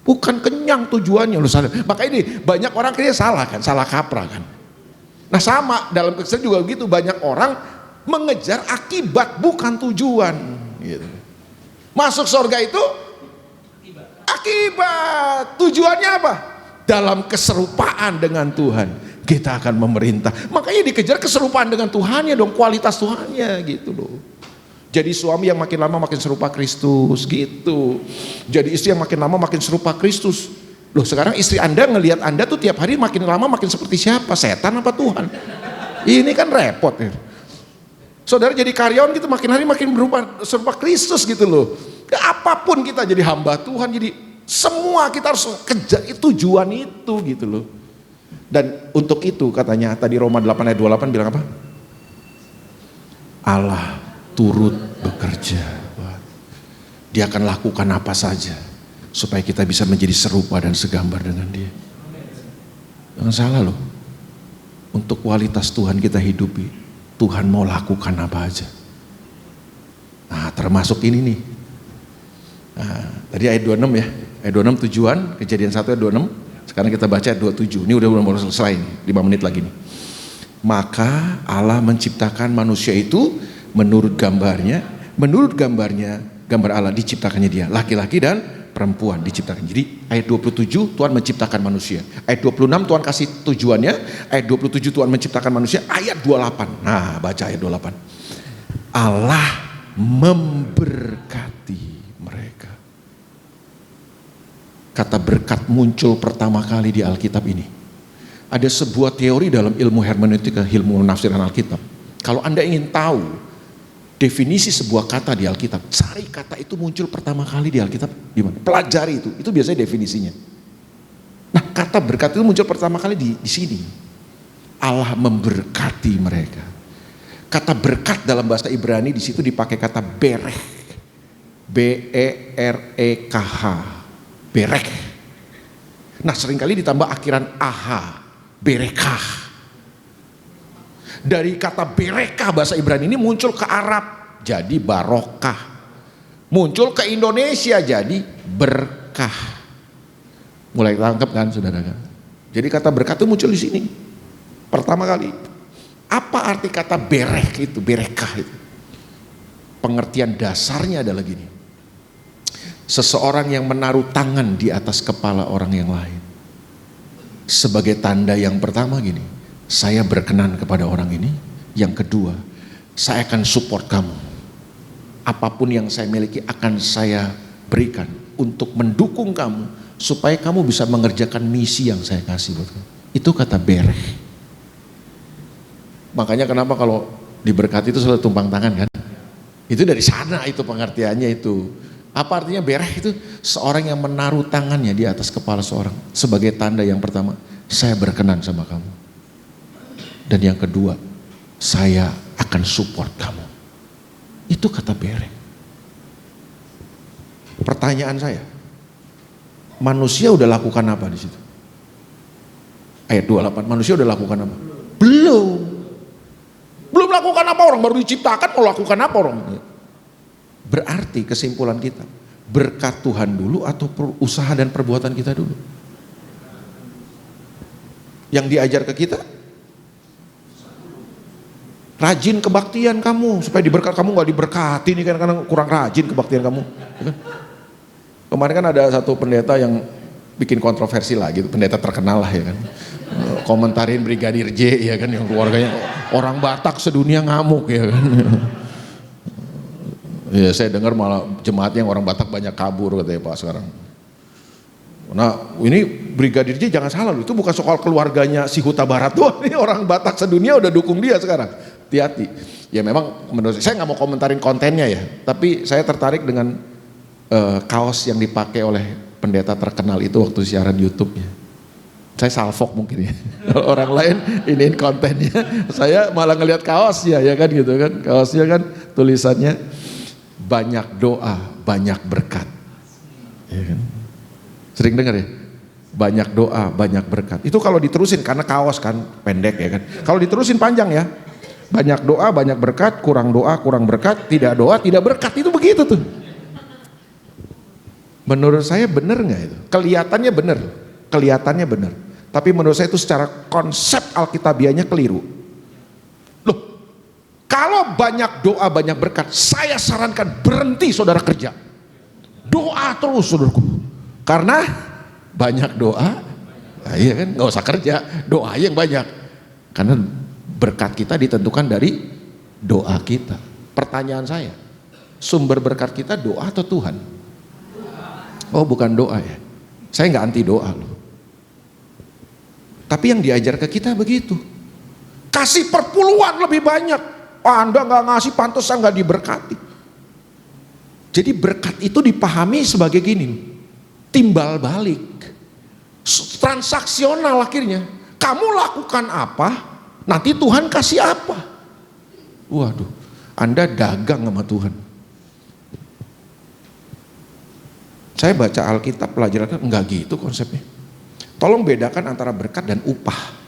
Bukan kenyang tujuannya loh saudara. Makanya ini banyak orang kayaknya salah kan, salah kaprah kan. Nah sama dalam Kristen juga begitu, banyak orang mengejar akibat bukan tujuan. Gitu. Masuk surga itu akibat. Tujuannya apa? Dalam keserupaan dengan Tuhan kita akan memerintah. Makanya dikejar keserupaan dengan Tuhannya dong, kualitas Tuhannya gitu loh. Jadi suami yang makin lama makin serupa Kristus gitu. Jadi istri yang makin lama makin serupa Kristus. Loh sekarang istri Anda ngelihat Anda tuh tiap hari makin lama makin seperti siapa? Setan apa Tuhan? Ini kan repot ya. Saudara jadi karyawan gitu makin hari makin berubah serupa Kristus gitu loh. Apapun kita jadi hamba Tuhan, jadi semua kita harus kejar itu tujuan itu gitu loh. Dan untuk itu katanya tadi Roma 8 ayat 28 bilang apa? Allah turut bekerja. Dia akan lakukan apa saja supaya kita bisa menjadi serupa dan segambar dengan Dia. Jangan salah loh. Untuk kualitas Tuhan kita hidupi, Tuhan mau lakukan apa aja. Nah, termasuk ini nih. Nah, tadi ayat 26 ya. Ayat 26 tujuan, Kejadian 1 ayat 26. Sekarang kita baca ayat 27. Ini udah mau selesai nih, 5 menit lagi nih. Maka Allah menciptakan manusia itu menurut gambarnya, gambar Allah diciptakannya dia, laki-laki dan perempuan diciptakan. Jadi ayat 27 Tuhan menciptakan manusia. Ayat 26 Tuhan kasih tujuannya. Ayat 27 Tuhan menciptakan manusia. Ayat 28. Nah, baca ayat 28. Allah memberkati mereka. Kata berkat muncul pertama kali di Alkitab ini. Ada sebuah teori dalam ilmu hermeneutika, ilmu penafsiran Alkitab. Kalau Anda ingin tahu definisi sebuah kata di Alkitab, cari kata itu muncul pertama kali di Alkitab gimana? Pelajari itu biasanya definisinya. Nah, kata berkat itu muncul pertama kali di sini. Allah memberkati mereka. Kata berkat dalam bahasa Ibrani di situ dipakai kata berek, B-E-R-E-K-H, berek. Nah, seringkali ditambah akhiran aha, berekah. Dari kata berekah bahasa Ibrani ini muncul ke Arab jadi barokah, muncul ke Indonesia jadi berkah. Mulai tangkap kan saudara kan? Jadi kata berkat itu muncul di sini pertama kali. Apa arti kata berek itu, berekah itu? Pengertian dasarnya adalah gini: seseorang yang menaruh tangan di atas kepala orang yang lain sebagai tanda yang pertama gini, saya berkenan kepada orang ini. Yang kedua, saya akan support kamu. Apapun yang saya miliki akan saya berikan untuk mendukung kamu supaya kamu bisa mengerjakan misi yang saya kasih buat kamu. Itu kata bereh. Makanya kenapa kalau diberkati itu selalu tumpang tangan kan? Itu dari sana itu pengertiannya itu. Apa artinya bereh itu? Seorang yang menaruh tangannya di atas kepala seorang sebagai tanda yang pertama, saya berkenan sama kamu. Dan yang kedua, saya akan support kamu. Itu kata berek. Pertanyaan saya, manusia udah lakukan apa di situ? Ayat 28, manusia udah lakukan apa? Belum lakukan apa, orang baru diciptakan mau lakukan apa orang? Berarti kesimpulan kita, berkat Tuhan dulu atau usaha dan perbuatan kita dulu? Yang diajar ke kita, rajin kebaktian kamu supaya diberkat. Kamu nggak diberkati nih kan karena kurang rajin kebaktian kamu. Ya kan? Kemarin kan ada satu pendeta yang bikin kontroversi lagi, pendeta terkenal lah ya kan, komentarin Brigadir J ya kan, yang keluarganya orang Batak sedunia ngamuk ya kan. Ya saya dengar malah jemaatnya yang orang Batak banyak kabur katanya Pak sekarang. Nah ini Brigadir J jangan salah loh, itu bukan soal keluarganya si Huta Barat tuh, ini orang Batak sedunia udah dukung dia sekarang. Hati-hati. Ya memang menurut saya nggak mau komentarin kontennya ya, tapi saya tertarik dengan kaos yang dipakai oleh pendeta terkenal itu waktu siaran YouTube-nya. Saya salfok mungkin ya. Orang lain iniin kontennya, saya malah ngelihat kaosnya ya kan gitu kan. Kaosnya kan tulisannya banyak doa, banyak berkat. Ya kan? Sering dengar ya? Banyak doa, banyak berkat. Itu kalau diterusin karena kaos kan pendek ya kan. Kalau diterusin panjang ya. Banyak doa, banyak berkat, kurang doa, kurang berkat, tidak doa, tidak berkat. Itu begitu tuh. Menurut saya benar nggak itu? Kelihatannya benar. Tapi menurut saya itu secara konsep alkitabiahnya keliru. Loh, kalau banyak doa banyak berkat, saya sarankan berhenti saudara kerja. Doa terus saudaraku. Karena banyak doa, nah iya kan, nggak usah kerja, doa yang banyak. Karena berkat kita ditentukan dari doa kita. Pertanyaan saya, sumber berkat kita doa atau Tuhan? Oh bukan doa ya. Saya nggak anti doa loh. Tapi yang diajar ke kita begitu. Kasih perpuluhan lebih banyak. Anda nggak ngasih, pantesan nggak diberkati. Jadi berkat itu dipahami sebagai gini, timbal balik, transaksional akhirnya. Kamu lakukan apa, nanti Tuhan kasih apa. Waduh, Anda dagang sama Tuhan. Saya baca Alkitab, pelajaran enggak gitu konsepnya. Tolong bedakan antara berkat dan upah.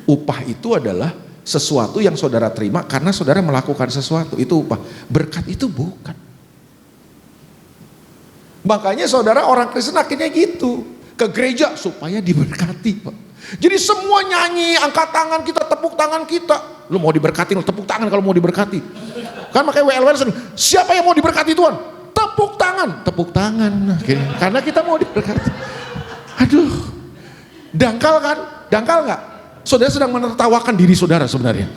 Upah itu adalah sesuatu yang saudara terima karena saudara melakukan sesuatu, itu upah. Berkat itu bukan. Makanya saudara orang Kristen akhirnya gitu, ke gereja supaya diberkati, Pak. Jadi semua nyanyi, angkat tangan kita, tepuk tangan kita. Lu mau diberkati, lu tepuk tangan kalau mau diberkati. Kan makanya WL siapa yang mau diberkati Tuhan? Tepuk tangan, tepuk tangan. Nah, karena kita mau diberkati. Aduh, dangkal kan? Dangkal nggak? Saudara sedang menertawakan diri saudara sebenarnya.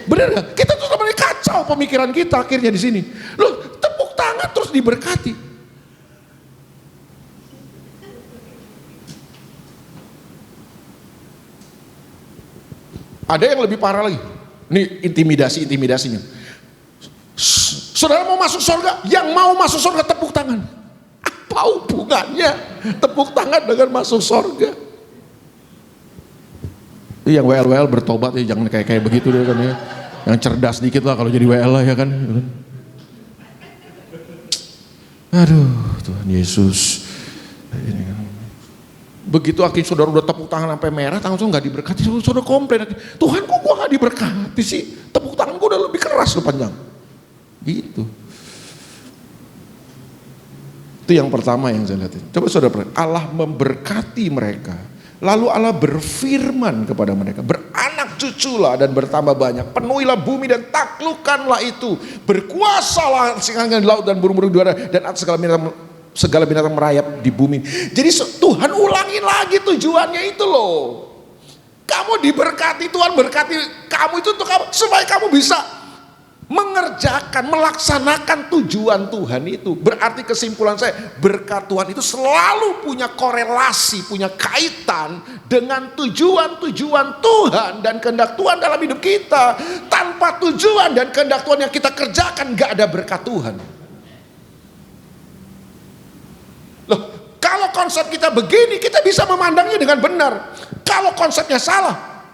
Benar nggak? Kita tuh sebenarnya kacau pemikiran kita akhirnya di sini. Loh, tepuk tangan terus diberkati. Ada yang lebih parah lagi. Ini intimidasinya. Saudara mau masuk surga? Yang mau masuk surga tepuk tangan. Apa hubungannya tepuk tangan dengan masuk surga? Yang WL bertobat ya, jangan kayak begitu deh kan ya. Yang cerdas dikit lah kalau jadi WL lah ya kan. Aduh, Tuhan Yesus. Begitu akhirnya saudara udah tepuk tangan sampai merah, tangan saudara nggak diberkati, saudara komplain. Tuhan kok gua nggak diberkati sih? Tepuk tangan gua udah lebih keras loh panjang. Gitu. Itu yang pertama yang saya lihat. Coba saudara perhatikan, Allah memberkati mereka. Lalu Allah berfirman kepada mereka, beranak cuculah dan bertambah banyak, penuhilah bumi dan taklukkanlah itu, berkuasalah di laut dan burung-burung di udara dan atas segala binatang merayap di bumi. Jadi Tuhan ulangin lagi tujuannya itu loh. Kamu diberkati, Tuhan berkati kamu itu untuk kamu, supaya kamu bisa mengerjakan, melaksanakan tujuan Tuhan itu. Berarti kesimpulan saya, berkat Tuhan itu selalu punya korelasi, punya kaitan dengan tujuan-tujuan Tuhan dan kehendak Tuhan dalam hidup kita. Tanpa tujuan dan kehendak Tuhan yang kita kerjakan, gak ada berkat Tuhan. Loh, kalau konsep kita begini, kita bisa memandangnya dengan benar. Kalau konsepnya salah,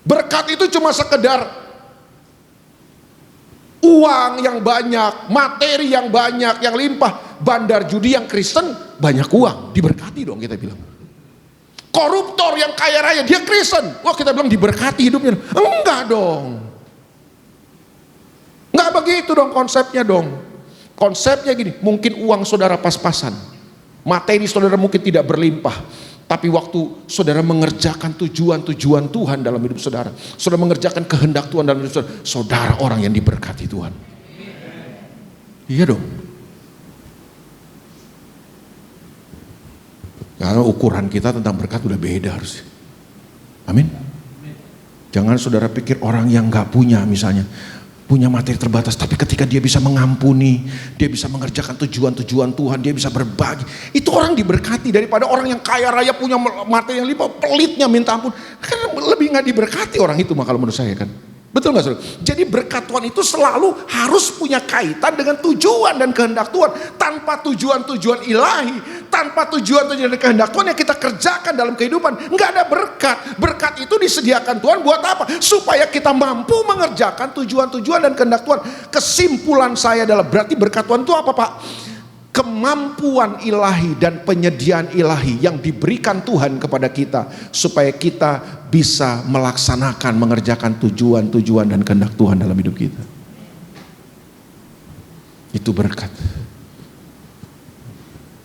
berkat itu cuma sekedar uang yang banyak, materi yang banyak, yang limpah. Bandar judi yang Kristen banyak uang, diberkati dong kita bilang. Koruptor yang kaya raya, dia Kristen, wah kita bilang diberkati hidupnya. Enggak dong. Enggak begitu dong konsepnya dong. Konsepnya gini, mungkin uang saudara pas-pasan, materi saudara mungkin tidak berlimpah, tapi waktu saudara mengerjakan tujuan-tujuan Tuhan dalam hidup saudara, saudara mengerjakan kehendak Tuhan dalam hidup saudara, saudara orang yang diberkati Tuhan. Iya dong. Karena ukuran kita tentang berkat udah beda harusnya. Amin. Jangan saudara pikir orang yang gak punya misalnya, punya materi terbatas, tapi ketika dia bisa mengampuni, dia bisa mengerjakan tujuan-tujuan Tuhan, dia bisa berbagi, itu orang diberkati daripada orang yang kaya raya punya materi yang limpah, pelitnya minta ampun. Kan lebih nggak diberkati orang itu mah kalau menurut saya kan. Betul nggak saudara? Jadi berkat Tuhan itu selalu harus punya kaitan dengan tujuan dan kehendak Tuhan. Tanpa tujuan-tujuan ilahi, tanpa tujuan-tujuan dan kehendak Tuhan yang kita kerjakan dalam kehidupan, nggak ada berkat. Berkat itu disediakan Tuhan buat apa? Supaya kita mampu mengerjakan tujuan-tujuan dan kehendak Tuhan. Kesimpulan saya adalah berarti berkat Tuhan itu apa, Pak? Kemampuan ilahi dan penyediaan ilahi yang diberikan Tuhan kepada kita supaya kita bisa melaksanakan, mengerjakan tujuan-tujuan dan kehendak Tuhan dalam hidup kita. Itu berkat.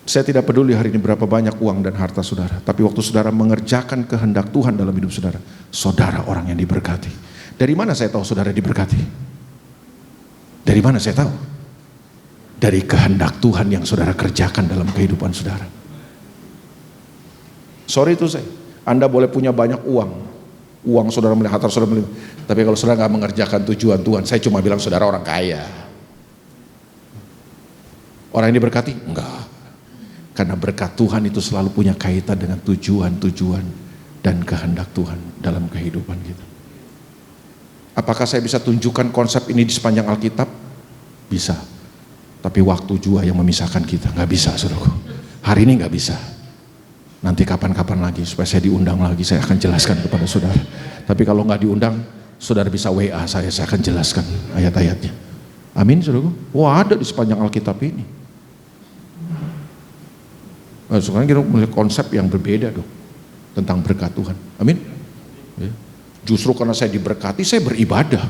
Saya tidak peduli hari ini berapa banyak uang dan harta saudara, tapi waktu saudara mengerjakan kehendak Tuhan dalam hidup saudara, saudara orang yang diberkati. Dari mana saya tahu saudara diberkati? Dari mana saya tahu? Dari kehendak Tuhan yang saudara kerjakan dalam kehidupan saudara. Sorry itu saya, Anda boleh punya banyak uang saudara melihat, harta saudara melihat, tapi kalau saudara nggak mengerjakan tujuan Tuhan, saya cuma bilang saudara orang kaya. Orang yang diberkati? Enggak. Karena berkat Tuhan itu selalu punya kaitan dengan tujuan-tujuan dan kehendak Tuhan dalam kehidupan kita. Apakah saya bisa tunjukkan konsep ini di sepanjang Alkitab? Bisa. Tapi waktu juga yang memisahkan kita. Nggak bisa, saudaraku. Hari ini nggak bisa. Nanti kapan-kapan lagi supaya saya diundang lagi, saya akan jelaskan kepada saudara. Tapi kalau nggak diundang, saudara bisa WA saya akan jelaskan ayat-ayatnya. Amin, saudaraku. Wah, ada di sepanjang Alkitab ini. Sekarang kita melihat konsep yang berbeda dong tentang berkat Tuhan. Amin. Justru karena saya diberkati, saya beribadah.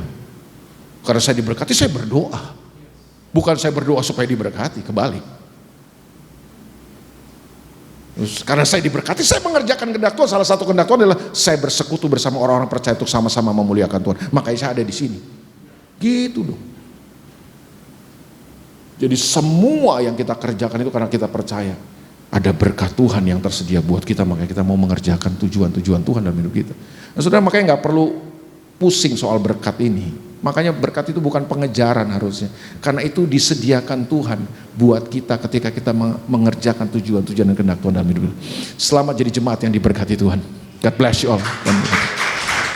Karena saya diberkati, saya berdoa. Bukan saya berdoa supaya diberkati, kebalik. Karena saya diberkati, saya mengerjakan kehendak Tuhan. Salah satu kehendak Tuhan adalah saya bersekutu bersama orang-orang percaya untuk sama-sama memuliakan Tuhan. Makanya saya ada di sini. Gitu dong. Jadi semua yang kita kerjakan itu karena kita percaya ada berkat Tuhan yang tersedia buat kita, makanya kita mau mengerjakan tujuan-tujuan Tuhan dalam hidup kita. Nah, saudara, makanya nggak perlu pusing soal berkat ini. Makanya berkat itu bukan pengejaran harusnya, karena itu disediakan Tuhan buat kita ketika kita mengerjakan tujuan-tujuan dan kehendak Tuhan dalam hidup kita. Selamat jadi jemaat yang diberkati Tuhan. God bless you all.